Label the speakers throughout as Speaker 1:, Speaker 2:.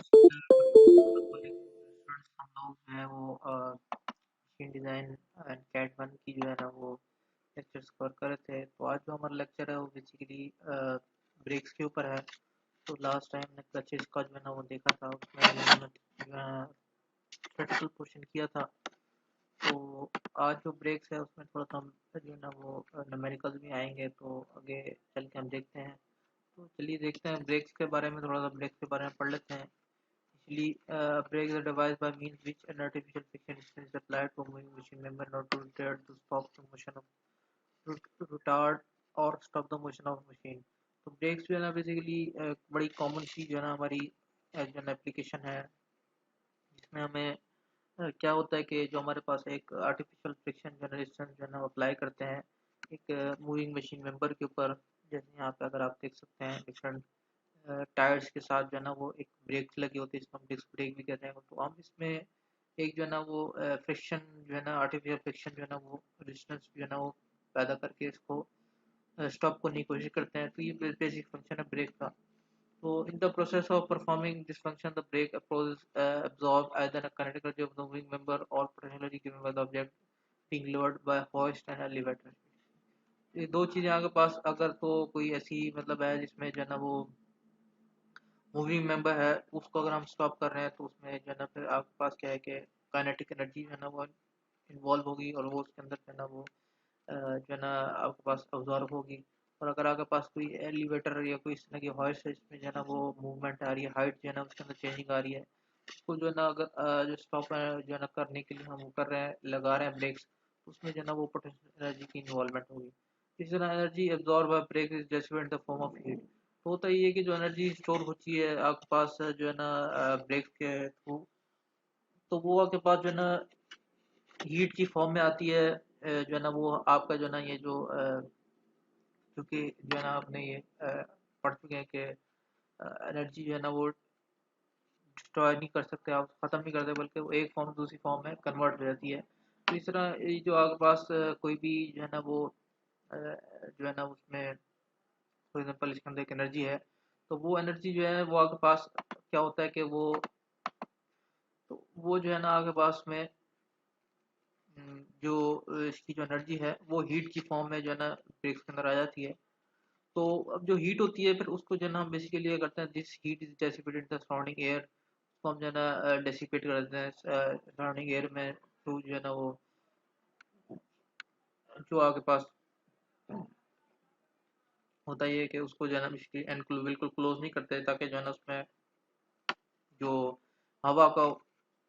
Speaker 1: Students हम लोग जो है वो machine design and CAD one की जो है ना वो लेक्चर्स कवर कर रहे थे। तो आज जो हमारा लेक्चर है वो बेसिकली ब्रेक्स के ऊपर है। तो लास्ट टाइम ने क्लचेस का जो है ना वो देखा था, उसमें हमने प्रैक्टिकल क्वेश्चन किया था। तो आज जो ब्रेक्स है उसमें थोड़ा सा हम जो है ना वो न्यूमेरिकल्स भी आएंगे, तो आगे चल के हम देखते हैं। तो चलिए देखते हैं ब्रेक्स के बारे में, थोड़ा सा ब्रेक्स के बारे में पढ़ लेते हैं। Usually, brake is a device by means which an artificial friction is applied to a moving machine member in order to retard to stop the motion of retard or stop the motion of machine। तो breaks जो है ना basically बड़ी common सी जो है ना हमारी जो है ना एप्लीकेशन है, जिसमें हमें क्या होता है कि जो हमारे पास एक आर्टिफिशियल फ्रिक्शन जनरेशन जो है ना अप्लाई करते हैं एक मूविंग मशीन मेंबर के ऊपर। जैसे यहाँ पे अगर आप देख सकते हैं डिफरेंट टायर्स के साथ जो है ना वो एक ब्रेक लगी होती है, इसको हम डिस्क ब्रेक भी कहते हैं। तो हम इसमें एक जो है ना वो फ्रिक्शन जो है ना आर्टिफिशियल फ्रिक्शन जो है ना वो रेजिस्टेंस जो है ना वो पैदा करके इसको स्टॉप करने की कोशिश करते हैं। तो ये बेसिक फंक्शन है ब्रेक का। तो in the process of performing this function, the brake approaches absorb either a kinetic energy of the moving member or potential energy given by the object being lowered by hoist and elevator। ये दो चीजें आपके पास अगर तो कोई ऐसी मतलब है जिसमें जो है ना वो मूविंग मेंबर है, उसको अगर हम स्टॉप कर रहे हैं तो उसमें जो है ना फिर आपके पास क्या है कि काइनेटिक एनर्जी जो है ना वो इन्वॉल्व होगी और वो उसके अंदर जो है ना वो जो है ना आपके पास ऑब्जॉर्व होगी। और अगर आपके पास कोई एलिवेटर या कोई इस तरह की हॉइस्ट है जिसमें जो है ना वो मूवमेंट आ रही है, हाइट जो है ना उसके अंदर चेंजिंग आ रही है, उसको जो है ना अगर जो स्टॉप जो है ना करने के लिए हम वो कर रहे हैं, लगा रहे हैं ब्रेक्स, तो उसमें जो है ना वो पोटेंशियल एनर्जी की इन्वॉल्वमेंट होगी। इस तरह energy absorb by brake is just in the form of heat. तो होता ये है कि जो एनर्जी स्टोर होती है आपके पास जो है ना ब्रेक के थ्रू, तो वो आपके पास जो है ना हीट की फॉर्म में आती है। जो है ना वो आपका जो है ना ये जो क्योंकि जो है ना आपने ये पढ़ चुके हैं कि एनर्जी जो है ना वो डिस्ट्रॉय नहीं कर सकते, आप ख़त्म नहीं करते, बल्कि वो एक फॉर्म दूसरी फॉर्म में कन्वर्ट हो जाती है। तो इस तरह ये जो आपके पास कोई भी जो है ना वो जो है ना उसमें फॉर एग्जाम्पल इसके अंदर एक एनर्जी है, तो वो एनर्जी जो है वो आपके पास क्या होता है कि वो जो है ना आपके पास में जो इसकी जो एनर्जी है वो हीट की फॉर्म में जो है ना ब्रेक्स के अंदर आ जाती है। तो अब जो हीट होती है फिर उसको जो है ना हम बेसिकली ये करते हैं, this heat is dissipated in the surrounding air. उसको हम जो है ना डेसिपेट कर देते हैं सराउंडिंग एयर में थ्रू जो है ना वो जो आपके पास होता ही है कि उसको जो है ना बिल्कुल क्लोज नहीं करते, ताकि जो है ना उसमें जो हवा का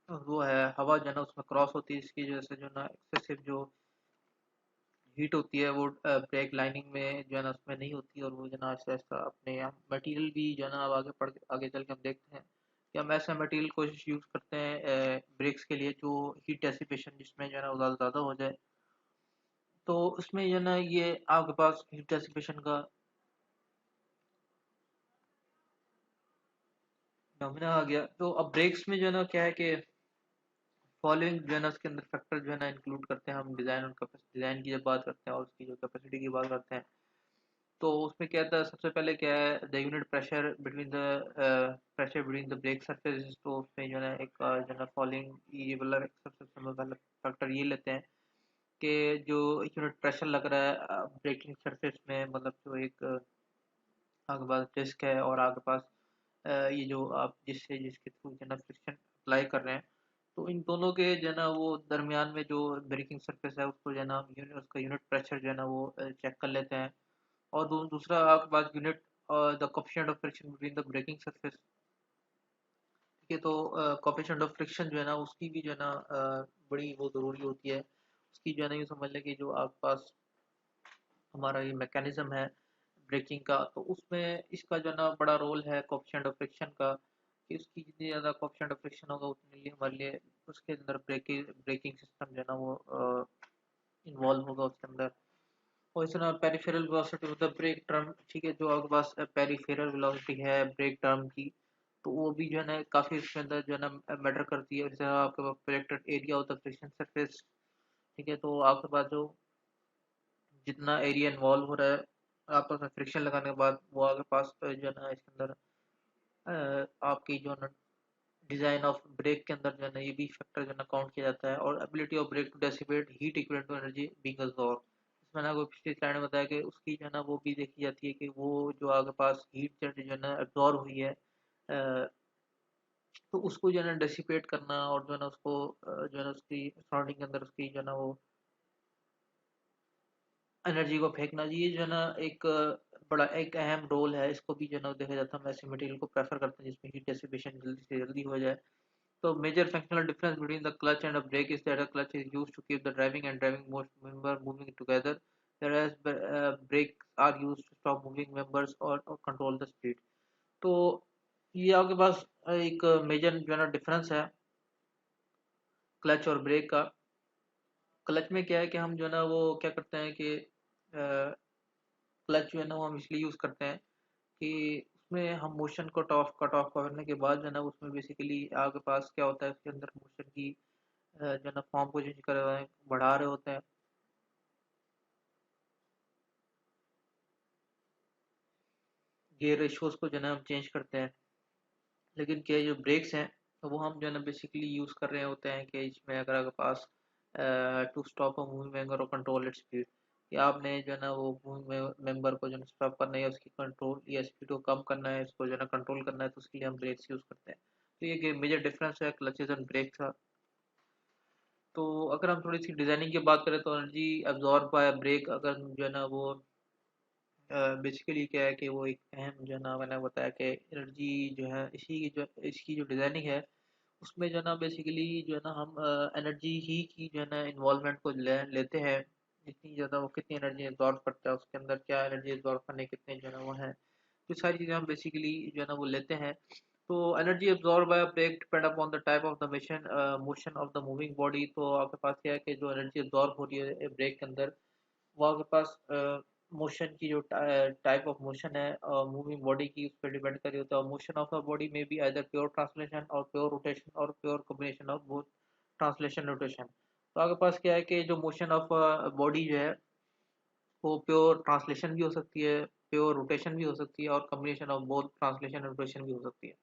Speaker 1: वो है, हवा जो है ना उसमें क्रॉस होती है, इसकी वजह से जो है ना एक्सेसिव जो हीट होती है वो ब्रेक लाइनिंग में जो है ना उसमें नहीं होती, और वो जो है ना ऐसा ऐसा अपने हम मटेरियल भी जो है ना अब आगे चल के हम देखते हैं कि हम ऐसा मटेरियल कोशिश यूज़ करते हैं ब्रेक्स के लिए जो हीट डेसिपेशन जिसमें जो है ना वो ज़्यादा ज़्यादा हो जाए। तो उसमें जो है ना ये आपके पास हीट डेसिपेशन का नमूना आ गया। तो अब ब्रेक्स में जो है ना क्या है कि फॉलोइंग जो है ना उसके अंदर फैक्टर जो है ना इंक्लूड करते हैं हम डिज़ाइन और डिज़ाइन की जब बात करते हैं और उसकी जो कैपेसिटी की बात करते हैं। तो उसमें क्या था, सबसे पहले क्या है the unit pressure between the brake surface. तो उसमें जो है एक जो है फॉलोइंग ये वाला सबसे पहले फैक्टर ये लेते हैं कि जो यूनिट प्रेशर लग रहा है ब्रेकिंग सरफेस में, मतलब जो एक आपके पास डिस्क है और आपके पास ये जो आप जिसके थ्रू जो है ना फ्रिक्शन अप्लाई कर रहे हैं, तो इन दोनों के जो है ना वो दरमियान में जो ब्रेकिंग सरफेस है उसको जो है ना उसका यूनिट प्रेशर जो है ना वो चेक कर लेते हैं। और दूसरा आपके पास unit the coefficient of friction between the braking surface. ठीक है, तो कोफिशिएंट ऑफ फ्रिक्शन जो है ना उसकी भी जो है ना बड़ी वो ज़रूरी होती है। उसकी जो है ना ये समझ लें कि जो आपके पास हमारा ये मैकेनिज्म है ब्रेकिंग का, तो उसमें इसका जो है ना बड़ा रोल है कोफिशिएंट ऑफ फ्रिक्शन का, कि उसकी जितनी ज़्यादा कोफिशिएंट ऑफ फ्रिक्शन होगा उतने लिए हमारे लिए उसके अंदर ब्रेकिंग ब्रेकिंग सिस्टम जो है ना वो इन्वॉल्व होगा उसके अंदर। और इस तरह पेरिफेरल वेलोसिटी मतलब ब्रेक टर्म, ठीक है, जो आपके पास पेरिफेरल वेलोसिटी है ब्रेक टर्म की, तो वो भी जो है ना काफ़ी इसके अंदर जो है ना मैटर करती है। जैसे आपके पास प्रोजेक्टेड एरिया होता है फ्रिक्शन सरफेस, ठीक है, तो आपके पास जो जितना एरिया इन्वॉल्व हो रहा है आपस में फ्रिक्शन लगाने के बाद, वो आपके पास जो है ना इसके अंदर आपकी जो है ना डिजाइन ऑफ ब्रेक के अंदर जो है ना ये भी फैक्टर जो है ना काउंट किया जाता है। और ability of brake to dissipate heat equivalent to energy being absorb, इसमें ना कोई पिछली स्लाइड में बताया कि उसकी जो है ना वो भी देखी जाती है कि वो जो आगे पास हीट जो है ना एब्जॉर्ब हुई है, तो उसको जो है ना डेसिपेट करना और जो है ना उसको जो है ना उसकी सराउंडिंग के अंदर उसकी जो है ना वो एनर्जी को फेंकना। ये जो है ना एक बड़ा एक अहम रोल है, इसको भी जो है ना देखा जाता है। हम ऐसे मटेरियल को प्रेफर करते हैं जिसमें हीट डेसिपेशन जल्दी से जल्दी हो जाए। So major functional difference between the clutch and a brake is that a clutch is used to keep the driving and driving most member moving together, whereas brakes are used to stop moving members or control the speed. तो ये आपके पास एक major जो है ना difference है clutch और break का। क्लच में क्या है कि हम जो है ना वो क्या करते हैं कि क्लच जो है ना वो हम इसलिए यूज़ करते हैं कि उसमें हम मोशन को कट ऑफ करने के बाद जो है ना उसमें बेसिकली आपके पास क्या होता है, उसके अंदर मोशन की जो है ना फॉर्म को चेंज कर रहे हैं, बढ़ा रहे होते हैं, गियर रेशियोज को जो है ना हम चेंज करते हैं। लेकिन क्या जो ब्रेक्स हैं तो वो हम जो है ना बेसिकली यूज़ कर रहे होते हैं कि इसमें अगर आपके पास to stop a moving member और कंट्रोल इट्स स्पीड, कि आपने जो है ना वो मूविंग मेंबर को जो है स्टॉप करना है, उसकी कंट्रोल या स्पीड को कम करना है, उसको जो है ना कंट्रोल करना है, तो उसके लिए हम ब्रेक्स यूज़ करते हैं। तो ये मेजर डिफरेंस है क्लचेज एंड ब्रेक्स का। तो अगर हम थोड़ी सी डिजाइनिंग की बात करें तो एनर्जी एब्जॉर्ब बाय ब्रेक अगर जो है ना वो बेसिकली क्या है कि वो एक अहम जो है ना मैंने बताया कि एनर्जी जो है इसी की जो इसकी जो डिज़ाइनिंग है उसमें जो है ना बेसिकली जो है ना हम एनर्जी ही की जो है ना इन्वॉल्वमेंट को लेते हैं। जितनी ज़्यादा वो कितनी एनर्जी एब्जॉर्ब करता है, उसके अंदर क्या एनर्जी एब्जॉर्ब करने कितने जो है ना वो हैं, तो सारी चीज़ें हम बेसिकली जो है ना वो लेते हैं। तो energy absorb by brake depend upon the type of the mission motion of the moving body. तो आपके पास क्या है कि जो एनर्जी एब्जॉर्ब हो रही है ब्रेक के अंदर वो आपके पास मोशन की जो टाइप ऑफ मोशन है मूविंग बॉडी की, उस पर डिपेंड कर रही होता है। मोशन ऑफ द बॉडी में बी आइदर प्योर ट्रांसलेशन और प्योर रोटेशन और pure combination of both translation rotation. तो आपके पास क्या है कि जो मोशन ऑफ बॉडी जो है वो प्योर ट्रांसलेशन भी हो सकती है, प्योर रोटेशन भी हो सकती है, और कॉम्बिनेशन ऑफ बोथ ट्रांसलेशन और रोटेशन भी हो सकती है।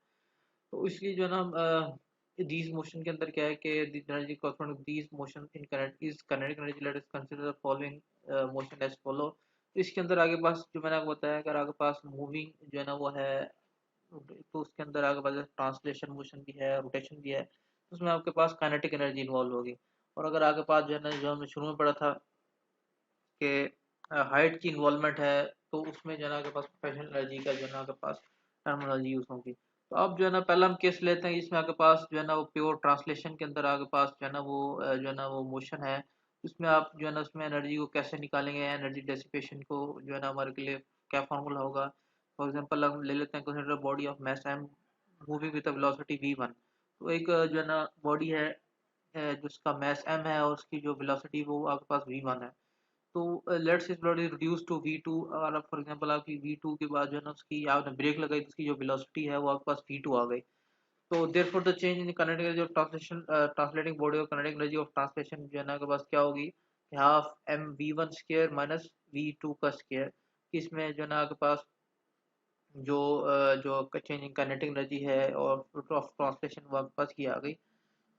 Speaker 1: तो इसलिए जो है ना दीज मोशन के अंदर क्या है कि energy corresponding these motion in current is kinetic energy. Let us consider the following motion as follow. तो इसके अंदर आगे पास जो मैंने आपको बताया, अगर आगे पास मूविंग जो है ना वो है तो उसके अंदर आगे पास ट्रांसलेशन मोशन भी है, रोटेशन भी है, तो उसमें आपके पास काइनेटिक एनर्जी इन्वॉल्व होगी। और अगर आगे पास जो है ना जो हमने शुरू में पढ़ा था कि हाइट की इन्वॉल्वमेंट है, तो उसमें जो है ना आपके पास प्रोफेशनल एनर्जी का जो है ना आपके पास टर्मिनोलॉजी यूज होगी। तो अब जो है ना पहला हम केस लेते हैं जिसमें आपके पास जो है ना वो प्योर ट्रांसलेशन के अंदर आपके पास जो है ना वो जो है ना वो मोशन है। उसमें आप जो है ना उसमें एनर्जी को कैसे निकालेंगे, एनर्जी डेसिपेशन को जो है ना हमारे के लिए क्या फार्मूला होगा। फॉर एग्जांपल हम ले लेते हैं consider body of mass am moving with velocity v1। तो एक जो है ना बॉडी है जिसका मास m है और उसकी जो वेलोसिटी वो आपके पास v1 है। तो let's is blot is reduce to v2। और फॉर एग्जांपल आपकी v2 के बाद जो है ना उसकी आपने ब्रेक लगाई तो उसकी जो वेलोसिटी है वो आपके पास v2 आ गई। तो therefore the change in kinetic energy of translation translating body और काइनेटिक एनर्जी ऑफ ट्रांसलेशन जो है ना आपके पास क्या होगी, half m v1 square minus v2 का स्क्वायर। इसमें जो है ना आपके पास जो चेंज इन काइनेटिक एनर्जी है और ऑफ ट्रांसलेशन वो आपके पास की आ गई।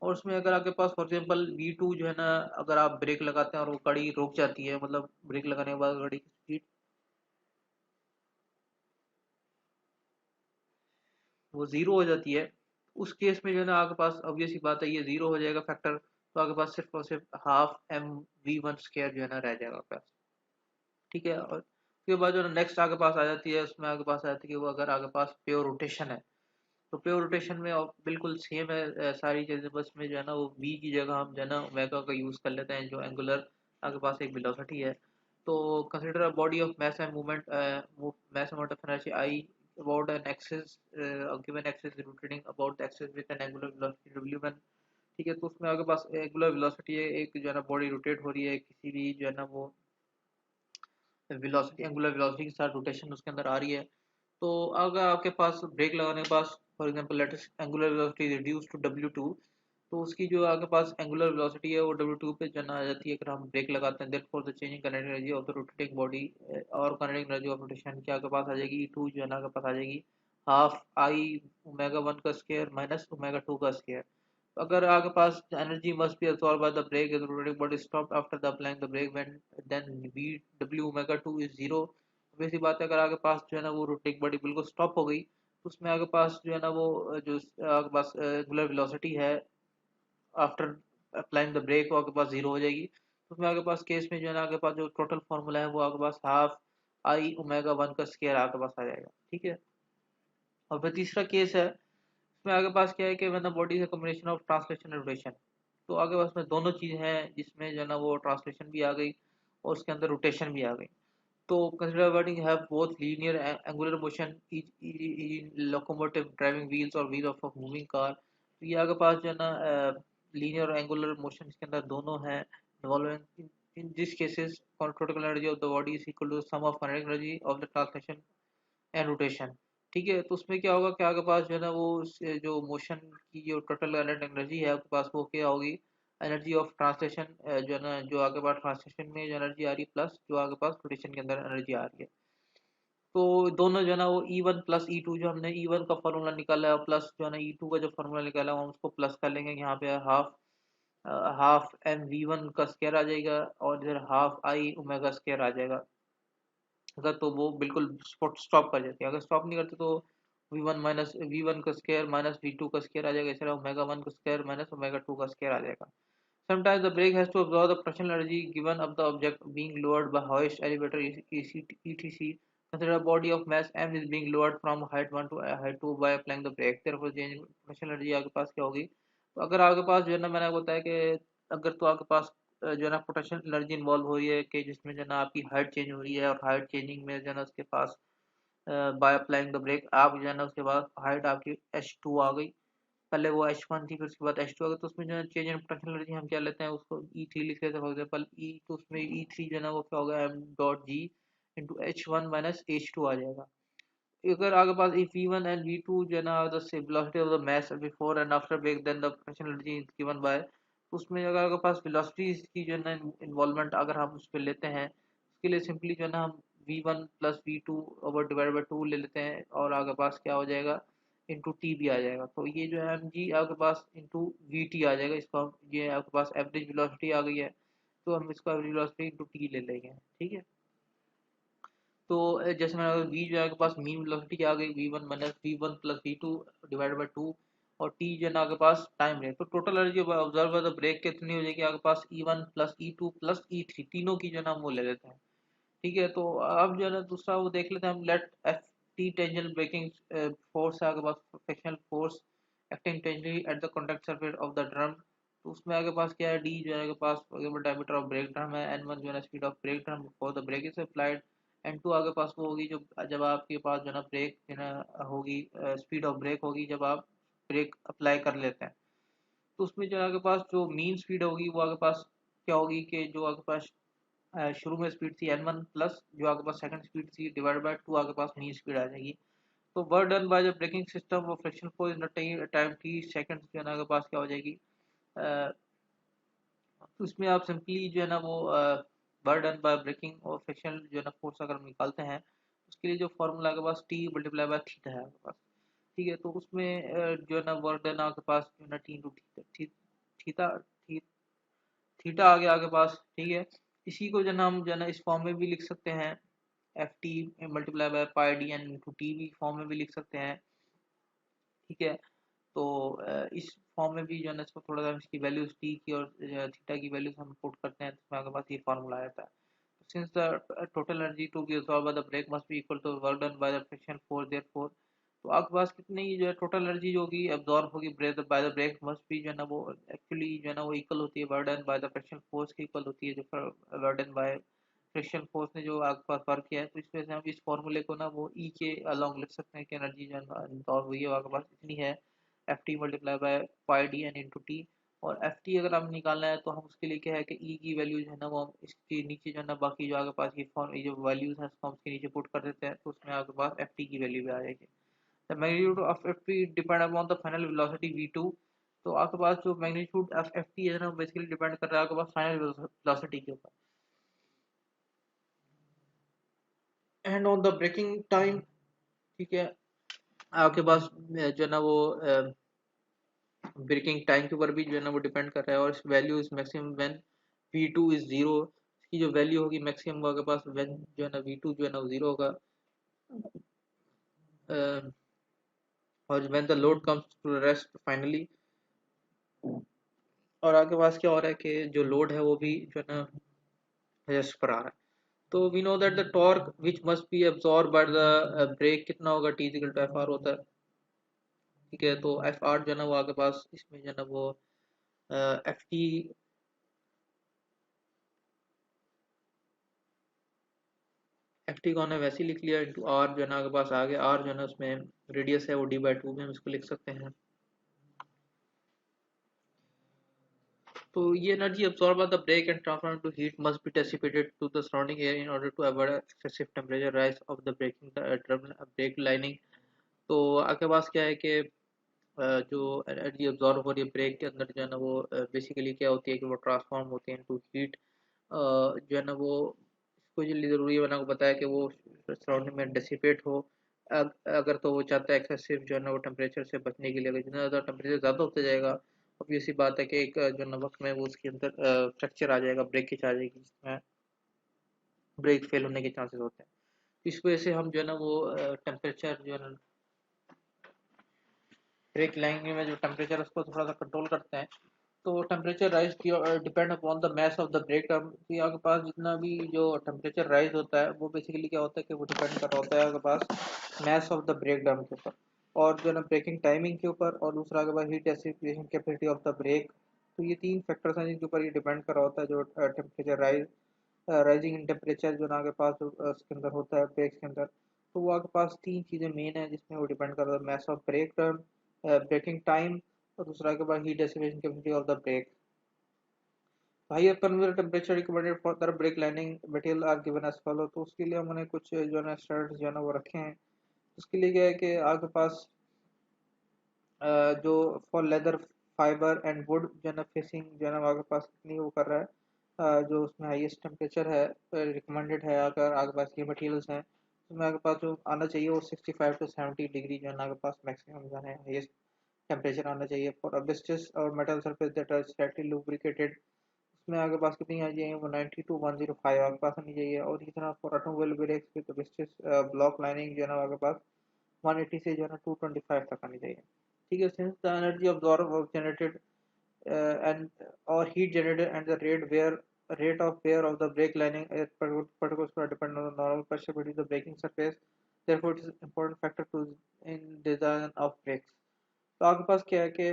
Speaker 1: और उसमें अगर आपके पास फॉर एग्जांपल V2 जो है ना अगर आप ब्रेक लगाते हैं और वो गाड़ी रुक जाती है, मतलब ब्रेक लगाने के बाद गाड़ी की स्पीड वो जीरो हो जाती है, उस केस में जो है ना आपके पास ऑब्वियस सी बात है ये जीरो हो जाएगा फैक्टर। तो आपके पास सिर्फ और सिर्फ हाफ एम v1 स्क्वायर जो है ना रह जाएगा आपके पास। ठीक है। और उसके बाद जो है नेक्स्ट आपके पास आ जाती है, उसमें आपके पास आ जाती है कि वो अगर आपके पास प्योर रोटेशन है, तो प्योर रोटेशन में बिल्कुल सेम है सारी चीज़ें, बस में जो है ना वो v की जगह हम जो है ना ओमेगा का यूज़ कर लेते हैं जो एंगुलर आपके पास एक वेलोसिटी है। तो consider a body of mass and movement mass amount of energy I about an axis a given axis rotating about the axis with an angular velocity w1। ठीक है। तो उसमें आपके पास एंगुलर वेलोसिटी है, एक जो है ना बॉडी रोटेट हो रही है किसी भी जो है ना वो वेलोसिटी एंगुलर वेलोसिटी के साथ रोटेशन उसके अंदर आ रही है। तो अगर आपके पास ब्रेक लगाने के पास for example let us angular velocity reduce to w2, तो उसकी जो आपके पास एंगुलर वेलोसिटी है वो w2 पे जन आ जाती है अगर हम ब्रेक लगाते हैं। Therefore the changing kinetic energy of the rotating body और काइनेटिक एनर्जी ऑफ रोटेशन की आपके पास आ जाएगी e2 जो है ना आपके पास आ जाएगी हाफ आई ओमेगा वन का स्क्वायर माइनस ओमेगा टू का स्क्वायर। तो अगर आपके पास energy must be absorbed by the brake if the rotating body stopped after the applying the brake when then v w omega 2 is zero। वैसी बात है, अगर आपके पास जो है ना वो रोटेटिंग बॉडी बिल्कुल स्टॉप हो गई तो उसमें आपके पास जो है ना वो जो आपके पास एंगुलर वेलोसिटी है आफ्टर अप्लाइंग द ब्रेक वो आपके पास जीरो हो जाएगी। तो उसमें आपके पास केस में जो है ना आपके पास जो टोटल फॉर्मूला है वो आपके पास हाफ आई ओमेगा वन का स्क्वायर आपके पास आ जाएगा। ठीक है। और फिर तीसरा केस है, इसमें आगे पास क्या है कि मतलब बॉडी है combination of translation and rotation. तो आगे पास में दोनों चीज़ हैं जिसमें जो है ना वो ट्रांसलेशन भी आ गई और उसके अंदर रोटेशन भी आ गई। तो consider body have both linear angular motion locomotive driving wheels और व्हील ऑफ मूविंग कार। तो ये आगे पास जो है ना लीनियर और एंगुलर मोशन इसके अंदर दोनों हैं involving in this cases total energy of the body is equal to sum of energy of the translation and rotation. ठीक है। तो उसमें क्या होगा कि आपके पास जो है ना वो जो मोशन की जो टोटल एनर्जी है आपके पास वो क्या होगी, एनर्जी ऑफ ट्रांसलेशन जो है ना जो आपके पास ट्रांसलेशन में जो एनर्जी आ रही है प्लस जो आपके पास रोटेशन के अंदर एनर्जी आ रही है। तो दोनों जो है ना वो E one plus E two जो हमने ई वन का फॉर्मूला निकाला है प्लस जो है ना ई टू का जो फॉर्मूला निकाला है हम उसको प्लस कर लेंगे। यहाँ पे half half M V one का स्क्वायर आ जाएगा और इधर हाफ आई ओमेगा स्क्वायर आ जाएगा। अगर तो वो बिल्कुल स्टॉप कर जाती है, अगर स्टॉप नहीं करते तो V one minus V one का स्क्वायर माइनस वी टू का स्क्वायर आ जाएगा। इस तरह ओमेगा वन का स्क्वायर माइनस ओमेगा टू का स्क्वायर आ जाएगा। Sometimes the brake has to absorb the potential energy given up the object being lowered by hoist, elevator, etc. Consider a body of mass m is being lowered from height 1 to height 2 by applying the brake. Therefore, change in potential energy आपके पास क्या होगी? तो अगर आपके पास जो है ना मैंने आपको बताया कि अगर तो आपके पास जो है ना पोटेंशियल एनर्जी इन्वॉल्व हो रही है कि जिसमें जो है ना आपकी हाइट चेंज हो रही है और हाइट चेंजिंग में जो है ना उसके पास बाय अप्लाइंग द ब्रेक आप जो है ना उसके बाद हाइट आपकी एच टू आ गई। पहले वो एच वन थी फिर उसके बाद एच टू आ गई। तो उसमें जो है चेंज इन पोटेंशियल एनर्जी हम क्या लेते हैं उसको ई थ्री लिख लेते हैं फॉर एग्जाम्पल ई। तो उसमें ई थ्री जो है ना वो क्या होगा M dot G into H one minus H two आ जाएगा। अगर आगे पास if V one and V two जो है ना the velocity of the mass before and after brake then the potential energy is given by. उसमें अगर आपके पास वेलोसिटी की जो है ना इन्वॉल्वमेंट अगर हम उस पर लेते हैं उसके लिए सिंपली जो है ना हम V one plus V two over divide by two ले लेते हैं और आगे पास क्या हो जाएगा इंटू टी भी आ जाएगा। तो ये जो है एम जी आपके पास इंटू वी टी आ जाएगा। इसको हम ये आपके पास एवरेज वेलोसिटी आ गई है तो हम इसको एवरेज वेलोसिटी इंटू टी ले लेंगे। ठीक है। तो जैसे मैंने वी जो है आपके पास मीन वेलोसिटी क्या आ गई V one minus V one plus V two divide by two और टी जो है ना आपके पास टाइम है। तो total energy observe by the brake कितनी हो जाएगी आपके पास E one plus E two plus E three तीनों की जो है ना हम वो ले लेते हैं। ठीक है। तो अब जो है ना दूसरा वो देख लेते हैं हम let F T tangent braking force है आपके पास frictional force acting tangentially at the contact surface of the drum. तो उसमें आपके पास क्या है डी जो है आपके पास डायमीटर ऑफ ब्रेक ड्रम है एन वन जो है ना speed of brake drum for the brake is applied N two आपके पास वो होगी जो जब आपके पास जो है ना ब्रेक जो है ना होगी स्पीड ऑफ ब्रेक होगी जब आप ब्रेक अप्लाई कर लेते हैं। तो उसमें जो है आपके पास जो मीन स्पीड होगी वो आपके पास क्या होगी कि जो आपके पास शुरू में स्पीड थी एन वन प्लस जो आपके पास सेकंड स्पीड थी डिवाइड बाय टू आपके पास मीन स्पीड आ जाएगी। तो work done by the braking system और friction force in time T second जो है ना आपके पास क्या हो जाएगी तो उसमें आप सिंपली जो है ना वो वर्क डन बाय ब्रेकिंग और फ्रिक्शन जो है ना फोर्स अगर हम निकालते हैं उसके लिए जो फॉर्मूला आपके पास टी मल्टीप्लाई बाय थीटा है आपके पास। ठीक है। तो उसमें जो है ना वर्क डन आपके पास जो है ना टी इंटू थीटा थीटा आ गया आपके पास। ठीक है। इसी को जो है ना हम जो है ना इस फॉर्म में भी लिख सकते हैं F T multiply by pi D N into T भी फॉर्म में भी लिख सकते हैं। ठीक है। तो इस फॉर्म में भी जो है ना इसको थोड़ा सा इसकी वैल्यूज टी की और थीटा की वैल्यूज हम पुट करते हैं तो हमारे पास ये फार्मूला आ जाता है। Since the total energy to be absorbed by the brake must be equal to work done by the friction force therefore। तो आपके पास कितनी जो है टोटल एनर्जी जो होगी एब्जॉर्ब होगी brake by the brake must भी जो है ना वो एक्चुअली जो है ना वो इक्वल होती है work done by the friction force के इक्वल होती है जो work done by friction force ने जो आपके पास वर्क किया है। तो इस वजह से हम इस फॉर्मूले को ना वो ई के अलॉन्ग लिख सकते हैं कि एनर्जी जो है ना absorb हुई है वो आपके पास इतनी है F T multiply by pi D N into T. और एफ टी अगर हम निकालना है तो हम उसके लिए क्या है कि ई की वैल्यू जो है ना वो हम इसके नीचे जो है ना बाकी जो आपके पास ये फॉर्म ये जो वैल्यूज हैं उसको हम उसके नीचे पुट कर देते हैं तो उसमें आपके पास एफ टी की वैल्यू भी आ जाएगी। The magnitude of F T depend upon the final velocity V two. तो आपके पास जो मैग्नीट्यूड ऑफ एफ टी है ना बेसिकली डिपेंड कर रहा है आपके पास फाइनल वेलोसिटी के ऊपर and on the braking time. ठीक है। आपके पास जो है ना वो ब्रेकिंग टाइम के ऊपर भी जो है ना वो डिपेंड कर रहा है, और इस value is maximum when V2 is zero. इसकी जो वैल्यू होगी मैक्सिमम वो आपके पास व्हेन जो है ना V2 जो है ना वो जीरो होगा, अ, और when the load comes to rest finally. और आपके पास क्या हो रहा है कि जो लोड है वो भी जो है ना रेस्ट पर आ रहा है। तो we know that the torque which must be absorb by the brake कितना होगा, T equal to F R होता है। ठीक है, तो एफ आर जो है ना वो आपके पास इसमें जो है ना वो एफ टी, एफ टी को हमने वैसे ही लिख लिया इंटू आर जो है ना आपके पास आ गया। आर जो है ना उसमें रेडियस है वो D/2 में हम इसको लिख सकते हैं। तो ये energy absorbed by the brake and transformed into heat must be dissipated to the surrounding air in order to avoid excessive temperature rise of the braking brake lining। तो आपके पास क्या है कि जो एनर्जी absorb हो रही है ब्रेक के अंदर जो है ना वो बेसिकली क्या होती है कि वो ट्रांसफॉर्म होती है इनटू हीट। जो है ना वो इसको जो ज़रूरी है मैंने आपको बताया कि वो सराउंडिंग में डिसिपेट हो। अगर तो वो चाहता है एक्सेसिव जो है ना वो टेम्परेचर से बचने के लिए, अगर जितना ज़्यादा टेम्परेचर ज़्यादा होता जाएगा, ऑब्वियस सी बात है कि एक जो नमक में वो उसके अंदर फ्रैक्चर आ जाएगा, ब्रेकेज आ जाएगी, जिसमें ब्रेक फेल होने के चांसेस होते हैं। इस वजह से हम जो है ना वो टेम्परेचर जो है ना ब्रेक लाइन में जो टेम्परेचर उसको थोड़ा सा कंट्रोल करते हैं। तो temperature rise depend upon the mess of the brake drum. कि आपके पास जितना भी जो टेम्परेचर राइज होता है वो बेसिकली क्या होता है कि वो डिपेंड कर रहा होता है आपके पास mass of the brake drum के ऊपर, और जो है ना ब्रेकिंग टाइमिंग के ऊपर, और दूसरा आपके पास heat dissipation capacity of the brake. तो ये तीन फैक्टर्स हैं जिनके ऊपर ये डिपेंड कर रहा होता है जो टेम्परेचर राइजिंग इन टेम्परेचर जो ना आपके पास उसके अंदर होता है ब्रेक के अंदर। तो वो आपके पास तीन चीज़ें मेन है जिसमें वो डिपेंड कर रहा है, mass of brake drum, braking time, और दूसरा के बाद heat dissipation capacity of the brake. Higher conveyor temperature recommended for the brake lining material are given as follow. तो उसके लिए हमने कुछ जो है ना स्टैंडर्ड्स जो है ना वो रखे हैं। उसके लिए क्या है कि आपके पास जो for leather fibre and would जो है ना फेसिंग जो है ना आपके पास कितनी वो कर रहा है, जो उसमें हाईएस्ट टेम्परेचर है रिकमेंडेड है, अगर आपके पास ये मटेरियल्स हैं उसमें आपके पास जो आना चाहिए वो 65 to 70 डिग्री जो है ना आपके पास मैक्सिमम जो है हाईएस्ट टेम्परेचर आना चाहिए। फॉर अबिस्टस और metal surface that are slightly lubricated उसमें आपके पास कितनी आ जाएगी, वो 90 to 105 आपके पास आनी चाहिए। और इसी तरह for automobile brakes with asbestos block lining जो है ना आपके पास 180 से जो है ना 225 तक आनी चाहिए। ठीक है, सिंस द एनर्जी ऑब्जॉर्ब और generated and or heat generated and the rate of wear of the brake lining is particularly depend on the normal pressure between the braking surface, therefore it is important factor to in design of brakes। तो आपके पास क्या है कि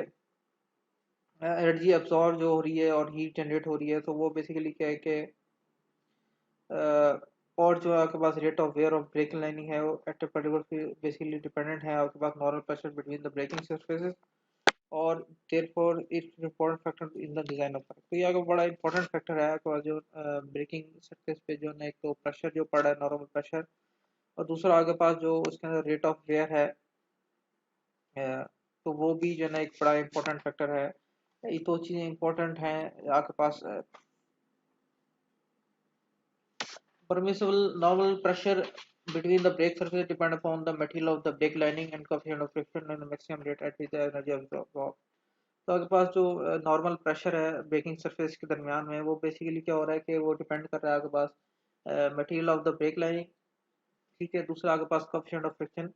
Speaker 1: energy absorb जो हो रही है और हीट जनरेट हो रही है, तो वो बेसिकली क्या है कि और जो आपके पास rate of wear of braking lining है वो एट पर्टिकुलर बेसिकली डिपेंडेंट है आपके पास normal pressure between the braking surfaces, और therefore it's important factor in the design of bike। तो ये आगे बड़ा इंपॉर्टेंट फैक्टर है आपके पास जो ब्रेकिंग सरफेस पे जो ना एक तो प्रेशर जो पड़ा है नॉर्मल प्रेशर, और दूसरा आपके पास जो उसके अंदर रेट ऑफ वेयर है, तो वो भी जो है ना एक बड़ा इंपॉर्टेंट फैक्टर है। ये दो चीज़ें इंपॉर्टेंट हैं आपके पास। permissible normal pressure between the brake surface depend upon the material of the brake lining and coefficient of friction and the maximum rate at which the energy absorbed। तो आपके पास जो normal pressure है breaking surface के दरमियान में, वो basically क्या हो रहा है कि वो डिपेंड कर रहा है आपके पास material of the brake lining. ठीक है, दूसरा आपके पास कोएफिशिएंट ऑफ फ्रिक्शन,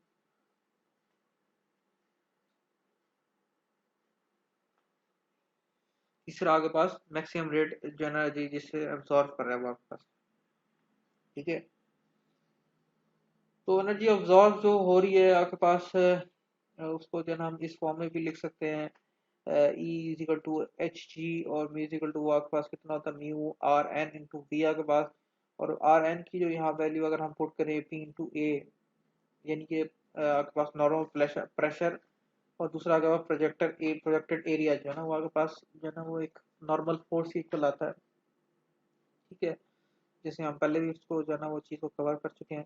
Speaker 1: तीसरा आपके पास मैक्सिमम रेट जो एनर्जी जिससे एब्जॉर्ब कर रहा है वो आपके पास। ठीक है, तो एनर्जी एब्जॉर्ब जो हो रही है आपके पास उसको जो है ना हम इस फॉर्म में भी लिख सकते हैं, E is equal to H G, और मी इज इक्वल टू आपके पास कितना होता है mu R N into V आपके पास। और आर एन की जो यहाँ वैल्यू अगर हम पुट करें पी इंटू ए, यानी कि आपके पास नॉर्मल प्रेशर, और दूसरा आपके पास प्रोजेक्टेड एरिया जो है ना वो आपके पास जो है ना वो एक नॉर्मल फोर्स की इक्वल आता है। ठीक है, जैसे हम पहले भी इसको जो है ना वो चीज़ को कवर कर चुके हैं।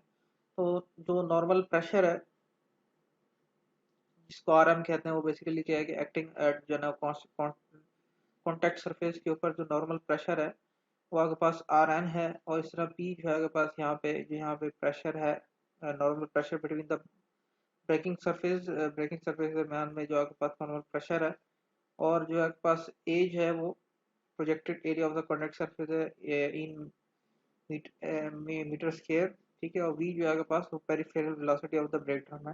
Speaker 1: तो जो नॉर्मल प्रेशर है जिसको आर एम कहते हैं, वो बेसिकली क्या है कि एक्टिंग एट जो है ना कॉन्टैक्ट सरफेस के ऊपर जो नॉर्मल प्रेशर है वो आपके पास आर एन है। और इस तरह पी जो है आपके पास यहाँ पे जो यहाँ पे प्रेशर है, normal pressure between the braking surface के दरम्यान में जो आपके पास नॉर्मल प्रेशर है, और जो आपके पास एज है वो projected area of the contact surface है इन मीटर स्क्वायर, ठीक है। और वी जो है आपके पास वो peripheral velocity of the brake drum है।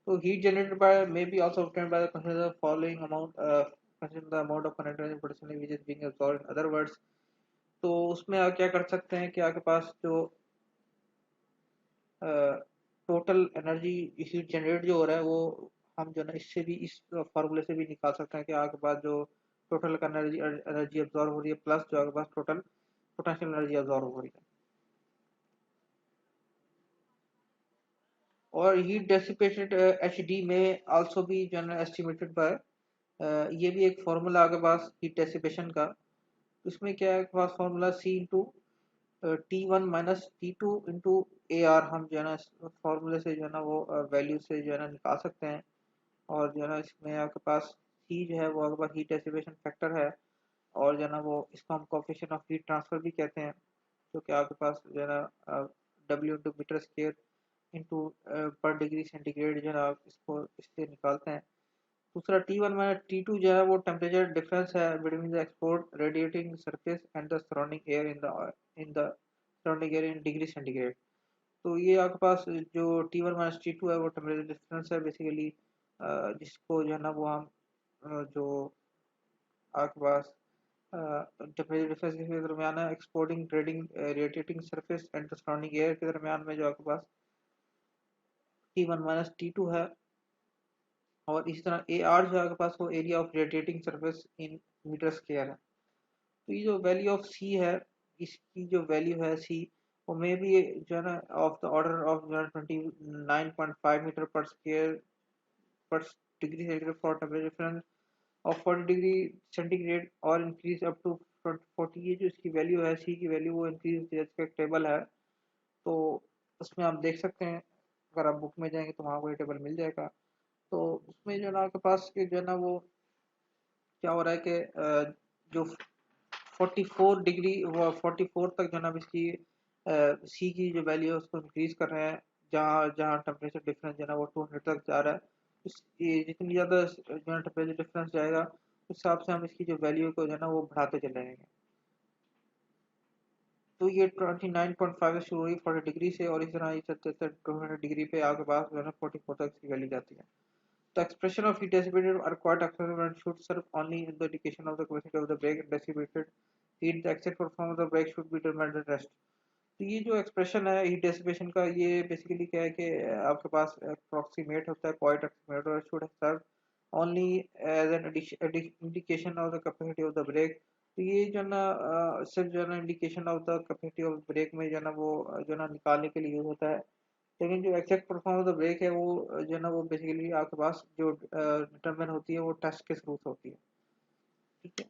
Speaker 1: तो heat generated bye may be also obtained by the consider the following amount consider the amount of conductor potentially which is being absorbed in other words। तो उसमें आप क्या कर सकते हैं कि आपके पास जो टोटल एनर्जी हीट जनरेट जो हो रहा है वो हम जो है ना इससे भी इस फार्मूले से भी निकाल सकते हैं कि आपके पास जो टोटल एनर्जी एनर्जी अब्जॉर्ब हो रही है प्लस जो आपके पास टोटल पोटेंशियल एनर्जी अब्जॉर्ब हो रही है। और हीट डेसिपेटेड एच डी में आल्सो भी जो है ना एस्टिमेटेड बाय ये भी एक फार्मूला आपके पास हीट डेसिपेशन का। इसमें क्या है आपके पास formula C into T1 - T2 into AR, हम जो है ना फार्मूले से जो है ना वो वैल्यू से जो है ना निकाल सकते हैं। और जो है ना इसमें आपके पास C जो है वो आपके पास हीट डेसिपेशन फैक्टर है, और जो है ना वो इसको हम कोफिशिएंट ऑफ हीट ट्रांसफर भी कहते हैं, जो कि आपके पास जो है ना W into metre square into per degree centigrade जो है ना आप इसको इससे निकालते हैं। दूसरा T1 - T2 जो है वो टेम्परेचर डिफरेंस है between the export radiating surface and the surrounding air in the surrounding air in degree centigrade. तो ये आपके पास जो T1 - T2 है वो टेम्परेचर डिफरेंस है बेसिकली, जिसको जो है ना वो हम जो आपके पास टेम्परेचर डिफरेंस के दरमियान है exporting trading radiating surface and the surrounding air के दरमियान में जो आपके पास T1 - T2 है। और इसी तरह ए आर जो आपके पास वो area of radiating surface in metre square है। तो ये जो वैल्यू ऑफ सी है, इसकी जो वैल्यू है सी, वो मे भी जो है ना ऑफ द ऑर्डर ऑफ जो है 29.5 मीटर पर स्क्वायर पर degree centigrade for temperature difference of 40 degree centigrade और इंक्रीज अप टू 40। ये जो इसकी वैल्यू है सी की वैल्यू वो इंक्रीज टेबल है। तो उसमें आप देख सकते हैं, अगर आप बुक में जाएंगे तो वहाँ को ये टेबल मिल जाएगा। तो उसमें जो है ना आपके पास के जो है ना वो क्या हो रहा है कि जो 44 डिग्री व 44 तक जो है ना अब इसकी सी की जो वैल्यू है उसको इंक्रीज कर रहे हैं, जहाँ जहाँ टेम्परेचर डिफरेंस जो है ना वो 200 तक जा रहा है। ये जितनी ज़्यादा जो है टेम्परेचर डिफरेंस जाएगा उस हिसाब से हम इसकी जो वैल्यू को जो है ना वो बढ़ाते चले जाएंगे। तो ये 29.5 से शुरू हुई 40 डिग्री से, और इस तरह ये चलते चलते 200 डिग्री पे आगे पास जो है ना 44 तक इसकी वैल्यू जाती है। The expression of heat dissipated are quite accessible and should serve only in the indication of the capacity of the brake dissipated heat. The exact performance of the brake should be determined at rest। तो ये जो expression है heat dissipation का, ये basically क्या है कि आपके पास अप्रोक्सीमेट होता है क्वाइट अप्रोक्सीमेट, और should serve only as an indication of the capacity of the brake. तो ये जो है ना सिर्फ जो है ना indication of the capacity of brake में जो है ना वो जो है ना निकालने के लिए यूज होता है। लेकिन जो एग्जैक्ट परफॉर्मेंस ऑफ ब्रेक है वो जो है ना वो बेसिकली आपके पास जो डिटरमिन होती है वो टेस्ट के थ्रू होती है, ठीक है।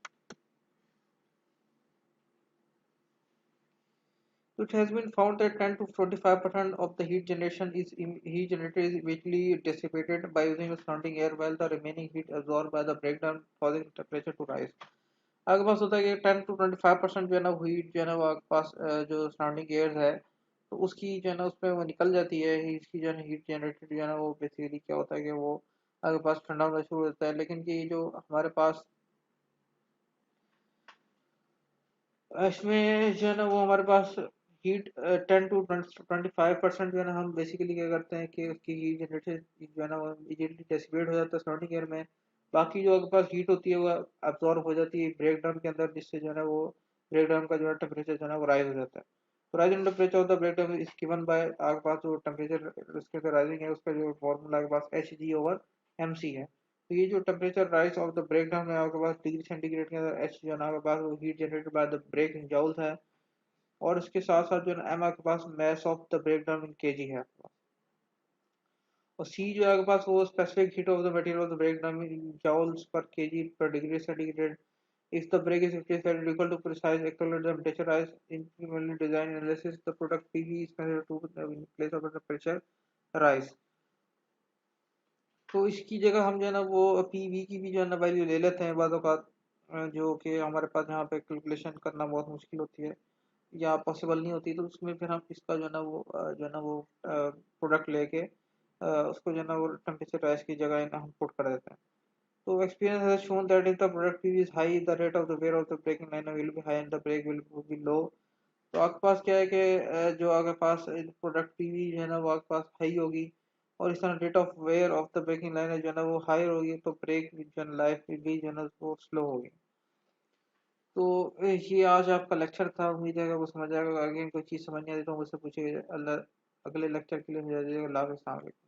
Speaker 1: So it has been found that 10 to 25% of the heat generated is immediately dissipated by using the surrounding air, while the remaining heat absorbed by the breakdown causing temperature to rise। आपके पास होता है कि 10 to 25% जो है ना heat जो है ना वो आपके पास जो सराउंडिंग एयर है तो उसकी जो है ना उसमें वो निकल जाती है, इसकी जो है ना हीट जनरेटेड जो है ना वो बेसिकली क्या होता है कि वो आपके पास ठंडा होना शुरू होता है। लेकिन कि जो हमारे पास इसमें जो है ना वो हमारे पास हीट 10 to 25% जो है ना हम बेसिकली क्या करते हैं कि उसकी हीट जनरेटेड जो है ना वो इमीडिएटली डेसिपेट हो जाता है सराउंडिंग एयर में। बाकी जो आपके पास हीट होती है वो अब्जॉर्ब हो जाती है ब्रेक ड्रम के अंदर, जिससे जो है ना वो ब्रेक ड्रम का जो है टेम्परेचर जो है ना वो राइज हो जाता है। तो rising temperature of the brake drum is given bye आपके पास जो टेम्परेचर उसके अंदर राइजिंग है उसका जो फॉर्मूला आपके पास Hg/mc है। तो ये जो temperature rise of the breakdown में आपके पास डिग्री सेंटीग्रेड के अंदर एच जो है ना आपके पास वो heat generated by the brake in joules है। और इसके साथ साथ जो है ना एम आपके पास mass of the breakdown in KG है आपके पास। और सी जो है आपके पास वो specific heat of the material of the breakdown in joules per KG per degree centigrade. If the break is equal to precise equivalent temperature rise incrementally design analysis, the product PV is measured to in place of the temperature rise। तो इसकी जगह हम जो है ना वो PV की भी जो है ना वैल्यू ले लेते हैं बाद औक़ात, जो कि हमारे पास यहाँ पे कैलकुलेशन करना बहुत मुश्किल होती है या पॉसिबल नहीं होती, तो उसमें फिर हम इसका जो है ना वो जो है ना वो प्रोडक्ट लेके उसको जो है ना वो टेम्परेचर राइज की जगह है ना हम पुट कर देते हैं। तो experience has shown that if the product PV is high, the rate of the wear of the braking liner will be high and the brake will be low। तो आपके पास क्या है कि जो आपके पास प्रोडक्ट पीवी जो है ना वो आपके पास हाई होगी, और इस तरह rate of wear of the braking liner जो है ना वो हाई होगी, तो ब्रेक जो है लाइफ भी जो है ना वो स्लो होगी। तो ये आज आपका लेक्चर था, उम्मीद है कि आपको समझ आएगा। आगे कोई चीज़ समझ नहीं आती तो मुझसे पूछिए। अल्लाह, अगले लेक्चर के लिए मुझे दीजिएगा। अल्लाह हाफ़िज़।